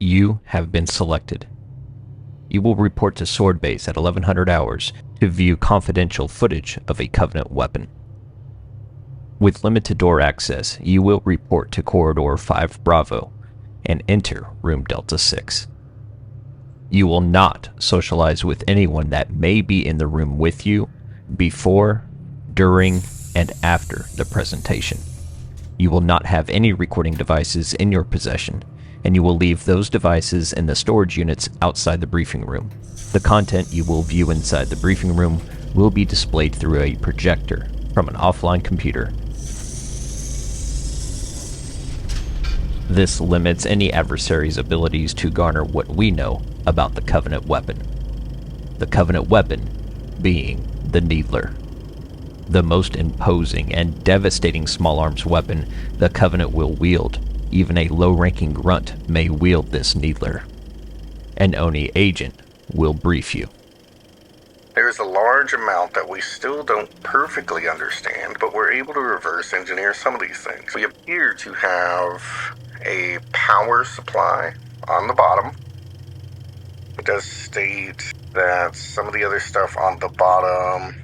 You have been selected. You will report to Sword Base at 1100 hours to view confidential footage of a Covenant weapon. With limited door access, you will report to Corridor 5 Bravo and enter Room Delta 6. You will not socialize with anyone that may be in the room with you before, during, and after the presentation. You will not have any recording devices in your possession, and you will leave those devices in the storage units outside the briefing room. The content you will view inside the briefing room will be displayed through a projector from an offline computer. This limits any adversary's abilities to garner what we know about the Covenant weapon. The Covenant weapon being the Needler. The most imposing and devastating small arms weapon the Covenant will wield. Even a low-ranking grunt may wield this Needler. An ONI agent will brief you. There's a large amount that we still don't perfectly understand, but we're able to reverse engineer some of these things. We appear to have a power supply on the bottom. It does state that some of the other stuff on the bottom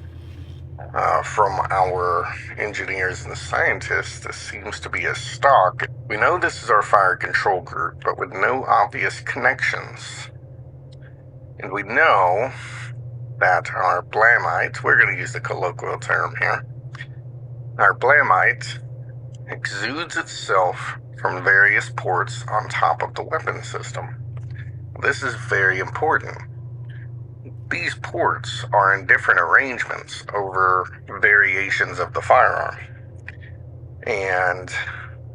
from our engineers and scientists, this seems to be a stock. We know this is our fire control group, but with no obvious connections. And we know that our blamite, we're going to use the colloquial term here, our blamite exudes itself from various ports on top of the weapon system. This is very important. These ports are in different arrangements over variations of the firearm. And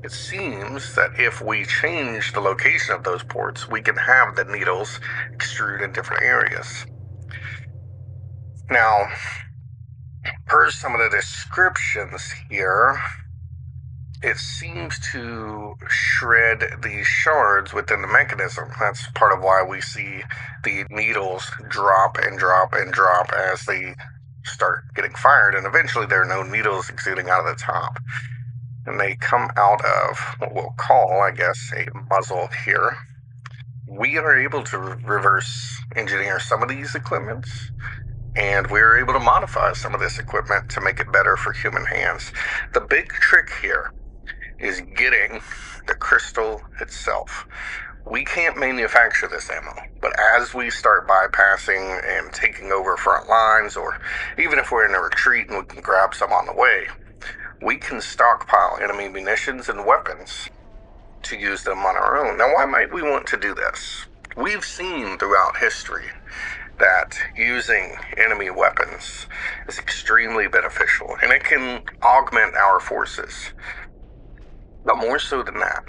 it seems that if we change the location of those ports, we can have the needles extrude in different areas. Now, per some of the descriptions here, it seems to shred these shards within the mechanism. That's part of why we see the needles drop and drop and drop as they start getting fired, and eventually there are no needles exuding out of the top. And they come out of what we'll call, I guess, a muzzle here. We are able to reverse engineer some of these equipments, and we're able to modify some of this equipment to make it better for human hands. The big trick here is getting the crystal itself. We can't manufacture this ammo, but as we start bypassing and taking over front lines, or even if we're in a retreat and we can grab some on the way, we can stockpile enemy munitions and weapons to use them on our own. Now, why might we want to do this? We've seen throughout history that using enemy weapons is extremely beneficial, and it can augment our forces. But more so than that,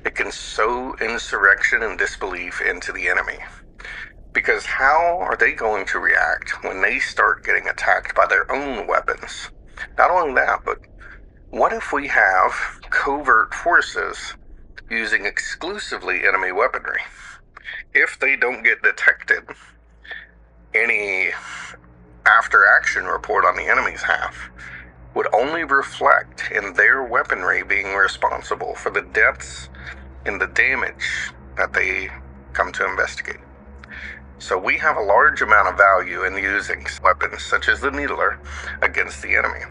it can sow insurrection and disbelief into the enemy. Because how are they going to react when they start getting attacked by their own weapons? Not only that, but what if we have covert forces using exclusively enemy weaponry? If they don't get detected, any after-action report on the enemy's half would only reflect in their weaponry being responsible for the deaths and the damage that they come to investigate. So we have a large amount of value in using weapons such as the Needler against the enemy.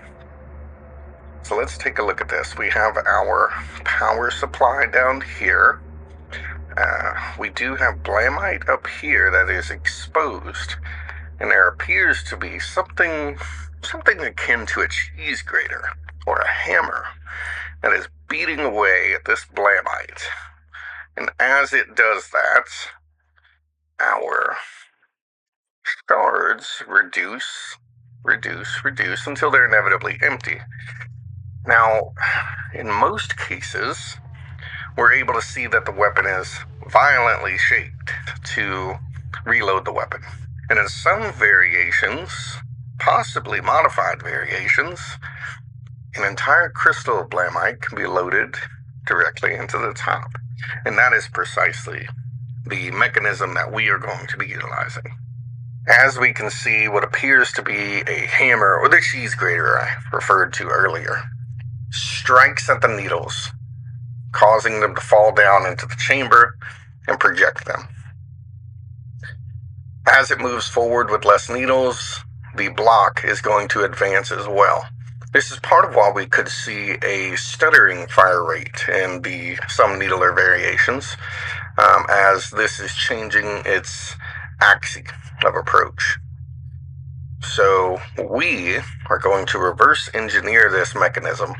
So let's take a look at this. We have our power supply down here. We do have blamite up here that is exposed, and there appears to be something akin to a cheese grater or a hammer that is beating away at this blamite. And as it does that, our shards reduce until they're inevitably empty. Now, in most cases, we're able to see that the weapon is violently shaped to reload the weapon. And in some variations, possibly modified variations, an entire crystal of blamite can be loaded directly into the top. And that is precisely the mechanism that we are going to be utilizing. As we can see, what appears to be a hammer, or the cheese grater I referred to earlier, strikes at the needles, causing them to fall down into the chamber and project them. As it moves forward with less needles, the block is going to advance as well. This is part of why we could see a stuttering fire rate in some needler variations, as this is changing its axis of approach. So we are going to reverse engineer this mechanism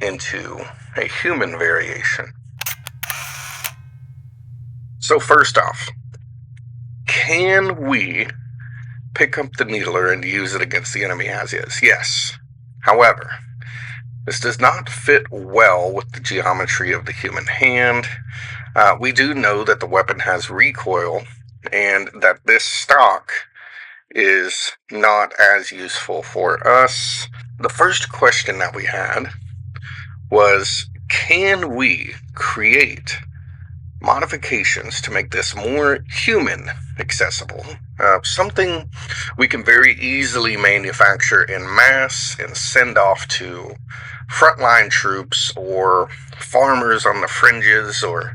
into a human variation. So first off, can we pick up the needler and use it against the enemy as is? Yes. However, this does not fit well with the geometry of the human hand. We do know that the weapon has recoil and that this stock is not as useful for us. The first question that we had was, can we create modifications to make this more human accessible? Something we can very easily manufacture in mass and send off to frontline troops or farmers on the fringes or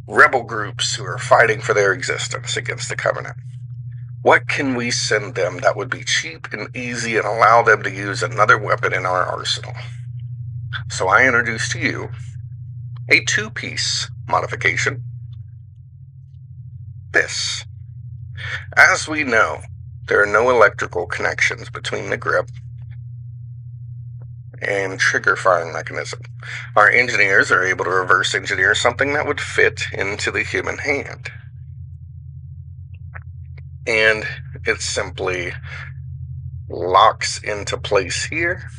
rebel groups who are fighting for their existence against the Covenant. What can we send them that would be cheap and easy and allow them to use another weapon in our arsenal? So I introduce to you a two-piece modification. This. As we know, there are no electrical connections between the grip and trigger firing mechanism. Our engineers are able to reverse engineer something that would fit into the human hand. And it simply locks into place here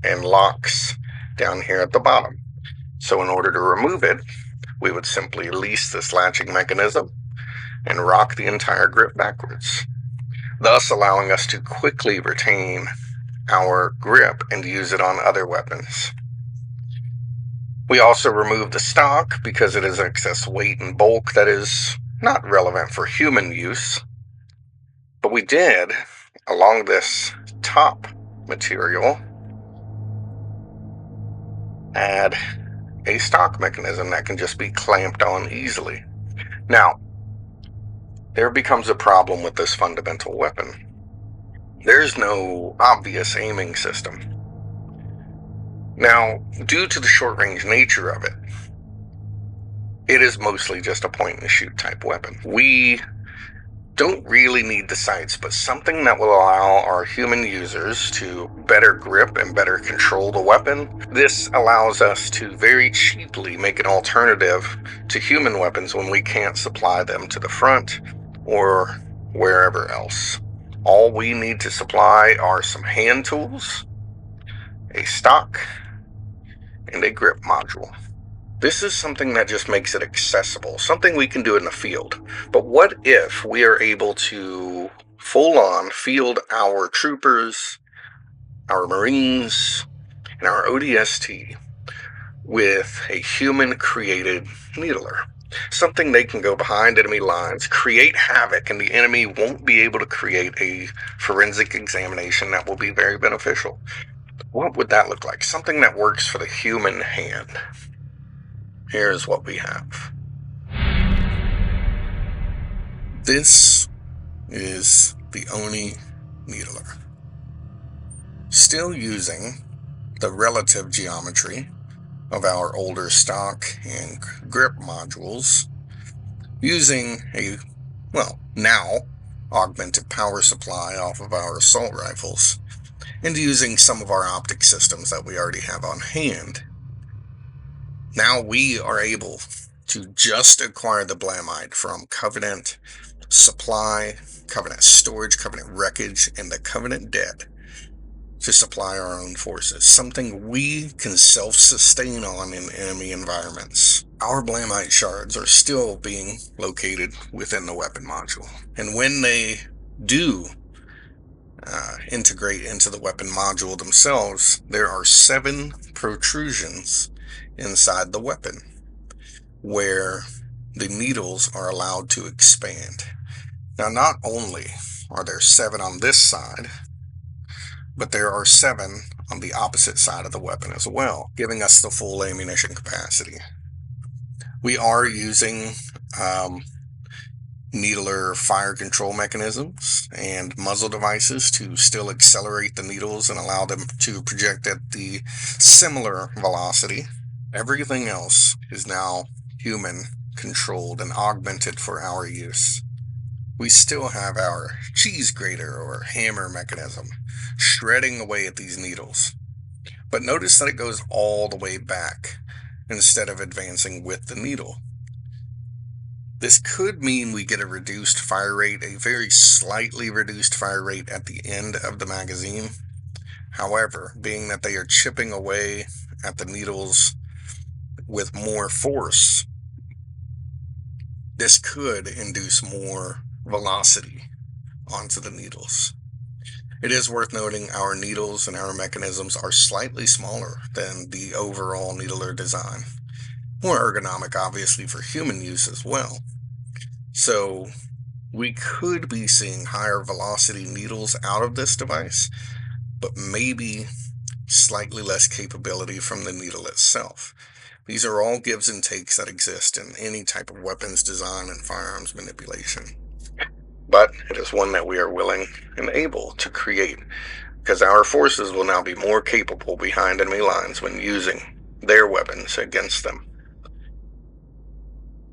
and locks down here at the bottom. So in order to remove it, we would simply release this latching mechanism and rock the entire grip backwards, thus allowing us to quickly retain our grip and use it on other weapons. We also remove the stock because it is excess weight and bulk that is not relevant for human use. But we did, along this top material, add a stock mechanism that can just be clamped on easily. Now, there becomes a problem with this fundamental weapon. There's no obvious aiming system. Now, due to the short-range nature of it, it is mostly just a point-and-shoot type weapon. We don't really need the sights, but something that will allow our human users to better grip and better control the weapon. This allows us to very cheaply make an alternative to human weapons when we can't supply them to the front or wherever else. All we need to supply are some hand tools, a stock, and a grip module. This is something that just makes it accessible, something we can do in the field. But what if we are able to full-on field our troopers, our Marines, and our ODST with a human-created needler? Something they can go behind enemy lines, create havoc, and the enemy won't be able to create a forensic examination that will be very beneficial. What would that look like? Something that works for the human hand. Here's what we have. This is the ONI needler. Still using the relative geometry of our older stock and grip modules, using a, now augmented power supply off of our assault rifles, and using some of our optic systems that we already have on hand. Now we are able to just acquire the Blamite from Covenant supply, Covenant storage, Covenant wreckage, and the Covenant dead to supply our own forces, something we can self-sustain on in enemy environments. Our Blamite shards are still being located within the weapon module, and when they do integrate into the weapon module themselves, there are 7 protrusions inside the weapon where the needles are allowed to expand. Now, not only are there 7 on this side, but there are 7 on the opposite side of the weapon as well, giving us the full ammunition capacity. We are using needler fire control mechanisms and muzzle devices to still accelerate the needles and allow them to project at the similar velocity. Everything else is now human controlled and augmented for our use. We still have our cheese grater or hammer mechanism shredding away at these needles. But notice that it goes all the way back instead of advancing with the needle. This could mean we get a reduced fire rate, a very slightly reduced fire rate at the end of the magazine. However, being that they are chipping away at the needles with more force, this could induce more velocity onto the needles. It is worth noting our needles and our mechanisms are slightly smaller than the overall needler design. More ergonomic, obviously, for human use as well. So we could be seeing higher velocity needles out of this device, but maybe slightly less capability from the needle itself. These are all gives and takes that exist in any type of weapons design and firearms manipulation. But it is one that we are willing and able to create, because our forces will now be more capable behind enemy lines when using their weapons against them.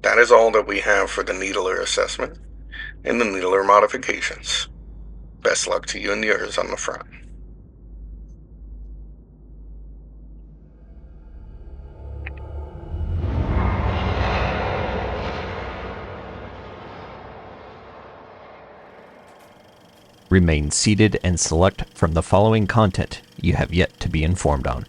That is all that we have for the needler assessment and the needler modifications. Best luck to you and yours on the front. Remain seated and select from the following content you have yet to be informed on.